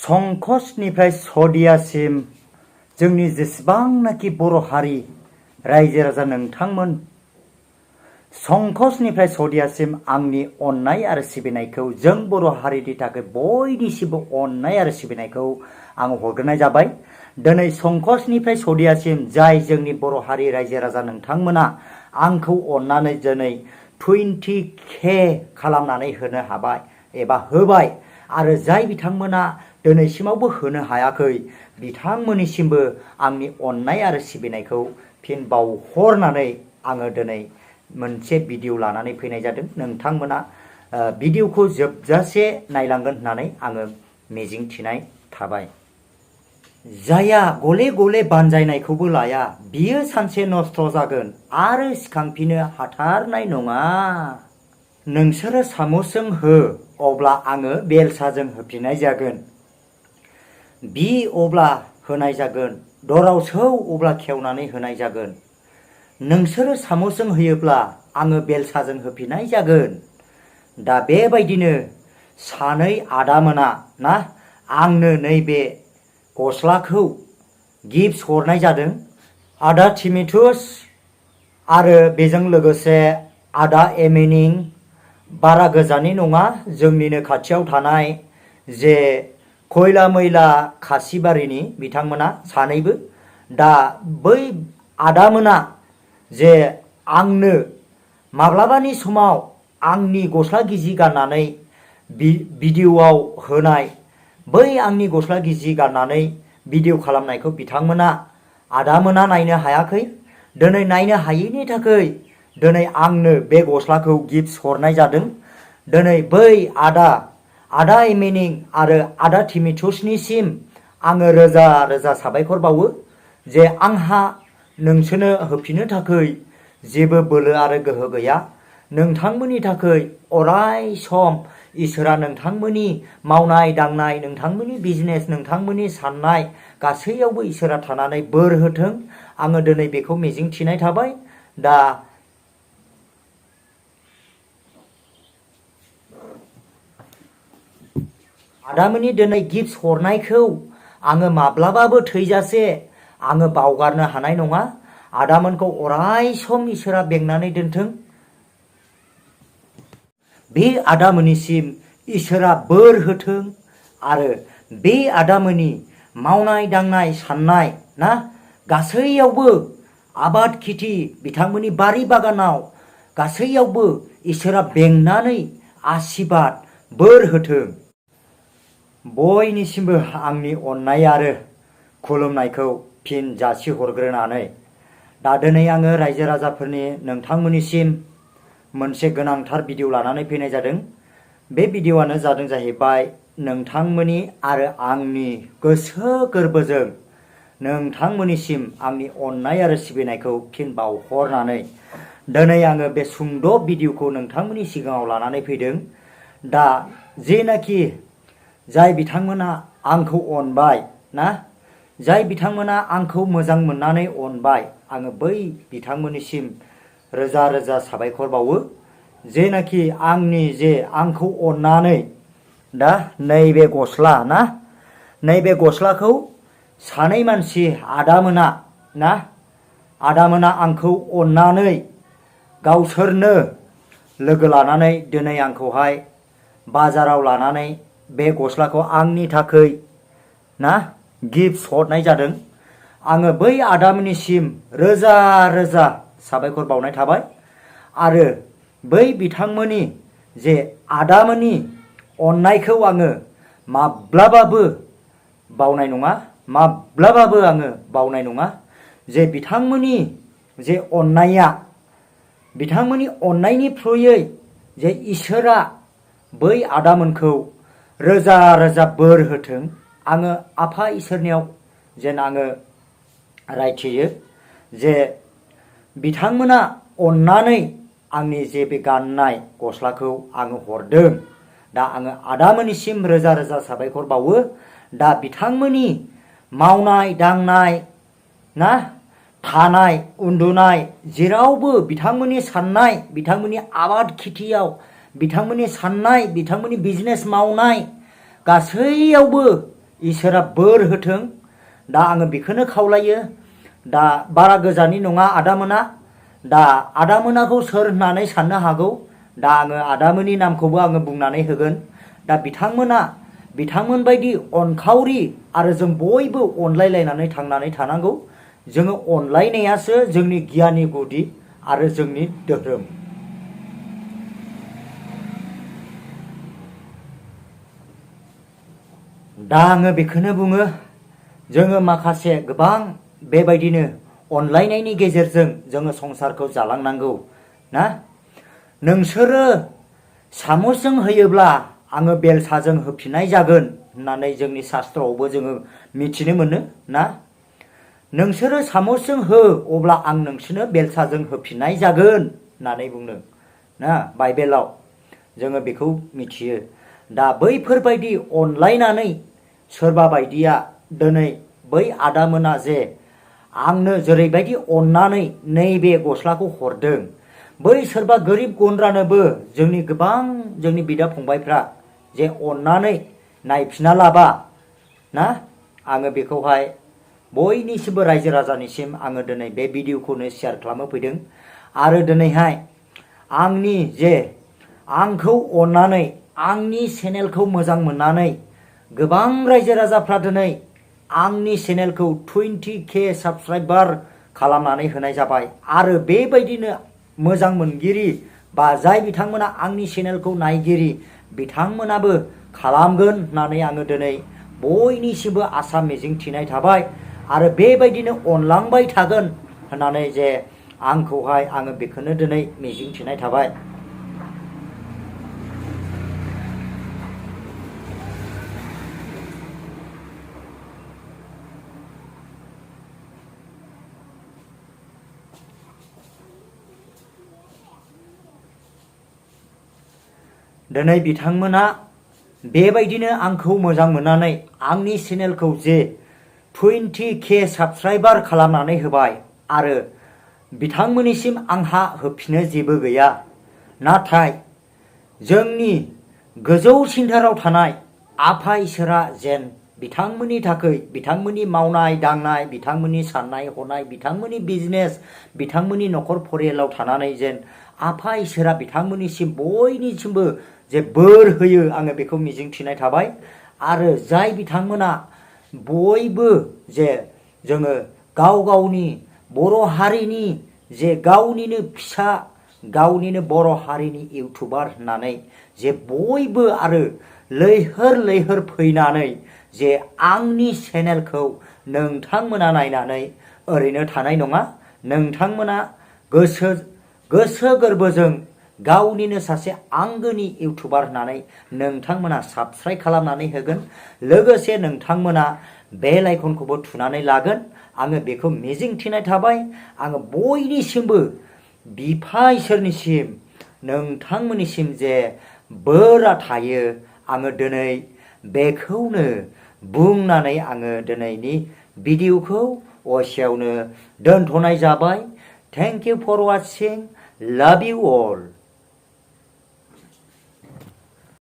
संकसनिफ्राय सदियासिम जोंनि जेसेबांनाखि बर' हारि रायजो राजा नोंथांमोन संकसनिफ्राय सदियासिम आंनि अननाय आरो सिबिनायखौ जों बर' हारिनि थाखाय बयनिसिमबो अननाय आरो सिबिनायखौ आं हरग्रोनाय जाबाय। दिनै संकसनिफ्राय सदियासिम जाय जोंनि बर' हारि रायजो राजा नोंथांमोना आंखौ अननानै दिनै 20K खालामनानै होनो हाबाय एबा होबाय आरो जाय बिथांमोना दिनैसिमावबो होनो हायाखै बिथांमोननिसिमबो आंनि अननाय आरो सिबिनायखौ फिन बावहरनानै आङो दिनै मोनसे भिडिअ लानानै फैनाय जादों। नोंथांमोना भिडिअखौ जोबजासे नायलांगोन होननानै आङो मिजिं थिनाय थाबाय। जाया गले गले बानजायनायखौबो लाया बियो सानसे नस्थ जागोन आरो सिखांफिनो हाथारनाय नङा। नोंसोरो सामसजों हो अब्ला आङो बेलसाजों होफिननाय जागोन। बि अब्ला होनाय जागोन। दराव सौ अब्ला खेवनानै होनाय जागोन। नोंसोरो सामसजों होयोब्ला आङो बेलसाजों होफिननाय जागोन। दा बेबायदिनो सानै आदामोना ना आंनो नैबे गस्लाखौ गिफ्ट हरनाय जादों। आदा थिमिथुस आरो बेजों लोगोसे आदा एमिनिं बारा गोजाननि नङा जोंनिनो खाथियाव थानाय जे खयला मैला खासिबारिनि बिथांमोना सानैबो। दा बै आदामोना जे आंनो माब्लाबानि समाव आंनि गस्ला गिजि गाननानै भिडिअआव होनाय बै आंनि गस्ला गिजि गाननानै भिडिअ खालामनायखौ बिथांमोना आदामोना नायनो हायाखै। दिनै नायनो हायैनि थाखाय दिनै आंनो बे गस्लाखौ गिफ्ट हरनाय जादों। दिनै बै आदा एमिनिं आरो आदा थिमिथुसनिसिम आङो रोजा रोजा साबायखर बावो जे आंहा नोंसोरनो होफिननो थाखाय जेबो बोलो आरो गोहो गैया। नोंथांमोननि थाखाय अराय सम इसोरा नोंथांमोननि मावनाय दांनाय नोंथांमोननि बिजनेस नोंथांमोननि साननाय गासैयावबो इसोरा थानानै बोर होथों आङो दिनै बेखौ मिजिं थिनाय थाबाय। दा आदामोननि दिनै गिफ्ट हरनायखौ आङो माब्लाबाबो थैजासे आङो बावगारनो हानाय नङा। आदामोनखौ अराय सम इसोरा बेंनानै दोनथों। बे आदामोननिसिम इसोरा बोर होथों आरो बे आदामोननि मावनाय दांनाय साननाय ना गासैयावबो आबाद खेथि बिथांमोननि बारि बागानाव गासैयावबो इसोरा बेंनानै आशीर्बाद बोर होथों। बयनिसिमबो आंनि अननाय आरो खुलुमनायखौ फिन जासिहरग्रोनानै दा दिनै आङो रायजो राजाफोरनि नोंथांमोननिसिम मोनसे गोनांथार भिडिअ लानानै फैनाय जादों। बे भिडिअआनो जादों जाहैबाय नोंथांमोननि आरो आंनि गोसो गोरबोजों नोंथांमोननिसिम आंनि अननाय आरो सिबिनायखौ फिन बावहरनानै दिनै आङो बे सुंद' भिडिअखौ नोंथांमोननि सिगाङाव लानानै फैदों। दा जेनाखि जाय बिथांमोना आंखौ अनबाय ना जाय बिथांमोना आंखौ मोजां मोननानै अनबाय आङो बै बिथांमोननिसिम रोजा रोजा साबायखर बावो। जेनाखि आंखौ अननानै दा नैबे गस्ला ना नैबे गस्लाखौ सानै मानसि आदामोना आंखौ अननानै गावसोरनो लोगो लानानै दिनै आंखौहाय बाजाराव लानानै बे गस्लाखौ आंनि थाखाय ना गिफ्ट हरनाय जादों। आङो बै आदामोननिसिम रोजा रोजा साबायखर बावनाय थाबाय आरो बै बिथांमोननि जे आदामोननि अननायखौ आङो माब्लाबाबो बावनाय नङा। जे बिथांमोननि जे अननाया बिथांमोननि अननायनि थ्रुयै जे इसोरा बै आदामोनखौ रोजा रोजा बोर होथों आङो आफा इसोरनियाव जेन आङो रायथियो जे बिथांमोना अननानै आंनि जे बे गाननाय गस्लाखौ आङो हरदों। दा आङो आदामोननिसिम रोजा रोजा साबायखर बावो। दा बिथांमोननि मावनाय दांनाय ना थानाय उन्दुनाय जेरावबो बिथांमोननि साननाय बिथांमोननि आबाद खेथियाव बिथांमोननि साननाय बिथांमोननि बिजनेस मावनाय गासैयावबो इसोरा बोर होथों दा आङो बेखौनो खावलायो दा बारा गोजाननि नङा आदामोना दा आदामोनाखौ सोर होननानै साननो हागौ दा आङो आदामोननि नामखौबो आङो बुंनानै होगोन दा बिथांमोना बिथांमोन बायदि अनखावरि आरो जों बयबो अनलायलायनानै थांनानै थानांगौ जोङो अनलायनायासो जोंनि गियाननि गुदि आरो जोंनि धोरोम दा आङो बेखौनो बुङो जोङो माखासे गोबां बेबायदिनो अनलायनायनि गेजेरजों जोङो संसारखौ जालांनांगौ ना नोंसोरो सामसजों होयोब्ला आङो बेलसाजों होफिननाय जागोन होननानै जोंनि शास्त्रआवबो जोङो मिथिनो मोनो ना नोंसोरो सामसजों हो अब्ला आं नोंसोरनो बेलसाजों होफिननाय जागोन होननानै बुंदों ना बाइबेलाव जोङो बेखौ मिथियो दा बैफोरबायदि अनलायनानै सोरबा बायदिया दिनै बै आदामोना जे आंनो जेरैबायदि अननानै नैबे गस्लाखौ हरदों बै सोरबा गोरिब गुन्द्रानोबो जोंनि गोबां जोंनि बिदा फंबायफ्रा जे अननानै नायफिना लाबा ना आङो बेखौहाय बयनिसिमबो रायजो राजानिसिम आङो दिनै बे भिडिअखौनो शेयार खालामनो फैदों आरो दिनैहाय आंनि जे आंखौ अननानै आंनि चेनेलखौ मोजां मोननानै गोबां रायजो राजाफ्रा दिनै आंनि चेनेलखौ 20K साबस्क्राइबार खालामनानै होनाय जाबाय आरो बेबायदिनो मोजां मोनगिरि बा जाय बिथांमोना आंनि चेनेलखौ नायगिरि बिथांमोनाबो खालामगोन होननानै आङो दिनै बयनिसिमबो आसा मिजिं थिनाय थाबाय आरो बेबायदिनो अनलांबाय थागोन होननानै जे आंखौहाय आङो बेखौनो दिनै मिजिं थिनाय थाबाय दिनै बिथांमोना बेबायदिनो आंखौ मोजां मोननानै आंनि चेनेलखौ जे 20K साबस्क्राइबार खालामनानै होबाय आरो बिथांमोननिसिम आंहा होफिनो जेबो गैया नाथाय जोंनि गोजौ सिन्थाराव थानाय आफा इसोरा जेन बिथांमोननि थाखाय बिथांमोननि मावनाय दांनाय बिथांमोननि साननाय हनाय बिथांमोननि बिजनेस बिथांमोननि न'खर फरियालाव थानानै जेन आफा इसोरा बिथांमोननिसिम बयनिसिमबो जे बोर होयो आङो बेखौ मिजिं थिनाय थाबाय आरो जाय बिथांमोना बयबो जे जोङो गाव गावनि बर' हारिनि जे गावनिनो फिसा गावनिनो बर' हारिनि इउटुबार होननानै जे बयबो आरो लैहोर लैहोर फैनानै जे आंनि चेनेलखौ नोंथांमोना नायनानै ओरैनो थानाय नङा नोंथांमोना गोसो गोरबोजों गावनिनो सासे आंगोनि इउटुबार होननानै नोंथांमोना साबस्क्राइब खालामनानै होगोन लोगोसे नोंथांमोना बेल आइकनखौबो थुनानै लागोन आङो बेखौ मिजिं थिनाय थाबाय आङो बयनिसिमबो बिफा इसोरनिसिम नोंथांमोननिसिम जे बोरा थायो आङो दिनै बेखौनो बुंनानै आङो दिनैनि भिडिअखौ एसेयावनो दोनथ'नाय जाबाय थेंक इउ फर वाचिं लाभ इउ अल